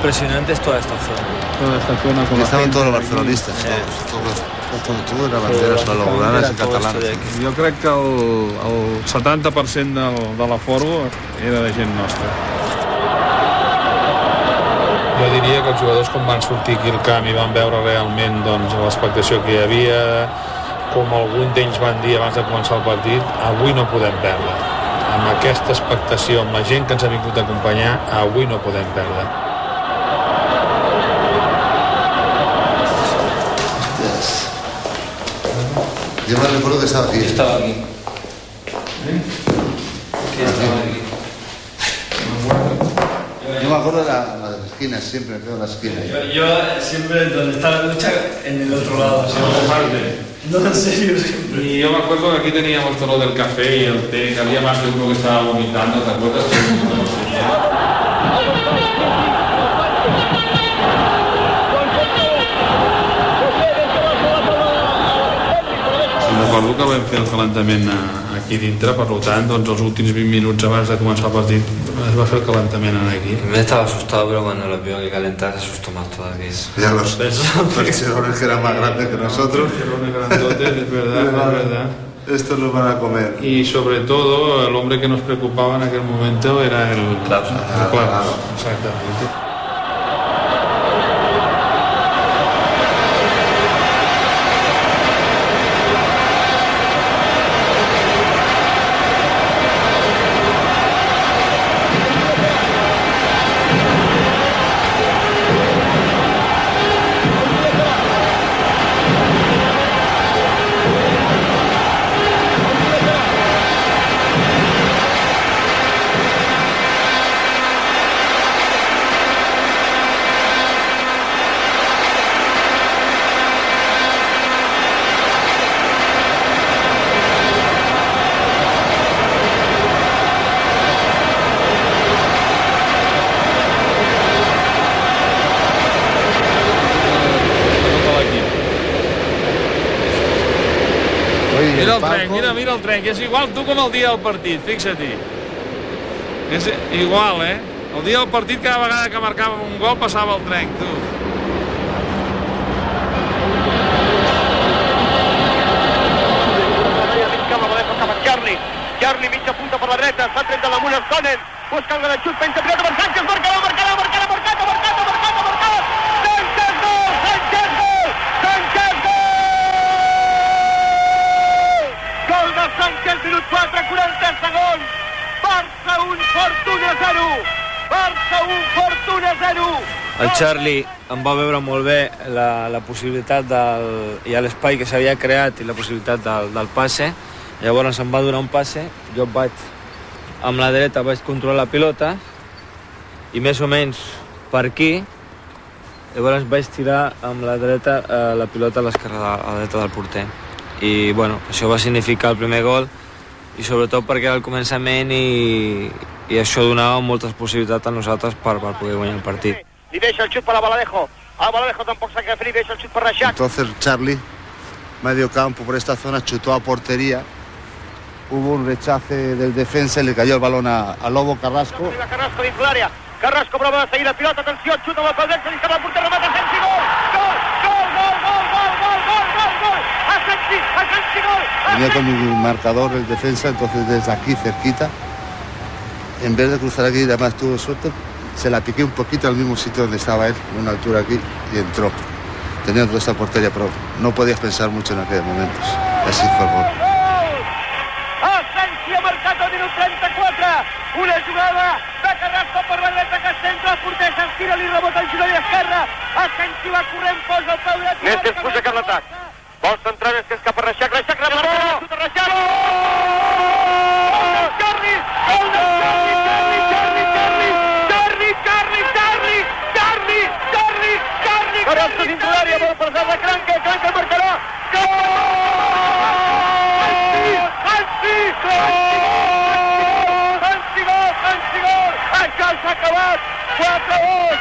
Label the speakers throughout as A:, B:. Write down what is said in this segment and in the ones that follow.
A: impresionante es toda esta zona.
B: Toda esta zona con
C: estaven tots els barcelonistes, tots eren banderes blaugranes i catalanes.
B: Jo crec que el 70% de l'aforo era de gent nostra.
D: Jo diria que els jugadors, quan van sortir aquí al camp i van veure realment l'expectació que hi havia, com algun d'ells van dir abans de començar el partit, avui no podem perdre. Amb aquesta expectació, amb la gent que ens ha vingut a acompanyar, avui no podem perdre.
C: Yo me recuerdo que estaba aquí.
A: Yo estaba aquí. ¿Quién estaba aquí?
C: Yo me acuerdo de las esquinas, siempre me quedo en las esquinas.
A: Yo siempre, donde está la lucha, en el otro lado. No, en serio, siempre.
D: Y yo me acuerdo que aquí teníamos todo lo del café y el té, que había más de uno que estaba vomitando, ¿te acuerdas? Recordo que vam fer el calentament aquí dintre, per tant, els últims 20 minuts abans de començar el partit es va fer el calentament aquí.
A: Me estaba asustado, pero cuando lo vio que calentar se asustó más todavía.
C: Ya los percherones que eran más grandes que nosotros.
D: Percherones grandotes, es verdad.
C: Estos los van a comer.
D: Y sobre todo, el hombre que nos preocupaba en aquel momento era el Klaus. Exactamente. Mira el tren, que és igual tu com el dia del partit, fixa-t'hi. És igual, El dia del partit, cada vegada que marcàvem un gol, passava el tren, tu.
E: Charlie, mitja punta per la dreta, s'ha tret de damunt el Sonnen, busca el ganatxut, penja pilota per Sánchez, marcarà! Sánchez, minut 4, 40 segons. Barça 1, Fortuna 0. Barça 1, Fortuna 0.
A: El Charlie em va veure molt bé la possibilitat i l'espai que s'havia creat i la possibilitat del passe. Llavors em va donar un passe, jo amb la dreta vaig controlar la pilota i més o menys per aquí, llavors vaig tirar amb la dreta la pilota a l'esquerra, a la dreta del porter. I bueno, això va significar el primer gol i sobretot perquè era el començament i això donava moltes possibilitats a nosaltres per poder guanyar el partit.
E: Li deixa el xut per a Baladejo. Baladejo tampoc s'ha quedat feliz, deixa el xut per Reixac.
C: Entonces Charlie, medio campo por esta zona, chutó a portería. Hubo un rechace del defensa y le cayó el balón a Lobo Carrasco.
E: Carrasco dins l'àrea. Carrasco prova de seguir la pilota, atenció, xuta amb el peu dret, se li escapa el porter, remata Sensi, gol!
C: Venía con mi marcador el defensa, entonces desde aquí cerquita, en vez de cruzar aquí, además tuvo suerte, se la piqué un poquito al mismo sitio donde estaba él, en una altura aquí, y entró. Tenía toda esta portería, pero no podías pensar mucho en aquellos momentos. Así fue el gol.
E: Asensi ha marcat al minut 34, una jugada de Carrasco per la dreta que centra, el porter s'estira, li rebota el genoll esquerre, Asensi va corrent, posa el peu dret. Néstor puja cap l'atac. Vol centrar més que és cap a Reixac, remarca, xuta Reixac! Charlie! Gol de Charlie! Carrasco dins l'àrea, vol passar de Cranca marcarà! Gol! Sanci, gol! Això s'ha acabat! 4-2!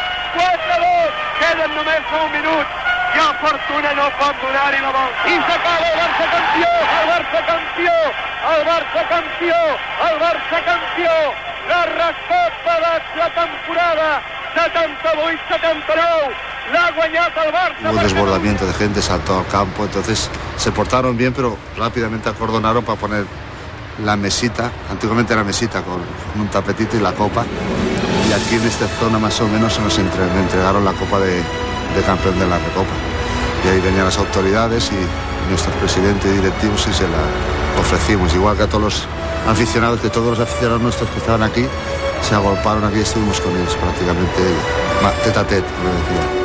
E: Queden només 1 minut! I el Fortuna no pot donar-hi la volta. I s'acaba el Barça campió! La resposta de la temporada 78-79. L'ha guanyat el Barça.
C: Hubo desbordamiento de gente, saltó al campo, entonces se portaron bien, pero rápidamente acordonaron para poner la mesita, antiguamente era mesita con un tapetito y la copa, y aquí en esta zona más o menos me entregaron la copa de campeón de la Recopa, y ahí venían las autoridades y nuestro presidente y directivos y se la ofrecimos, igual que a todos los aficionados, que todos los aficionados nuestros que estaban aquí se agolparon aquí y estuvimos con ellos prácticamente tete a tete, me decía.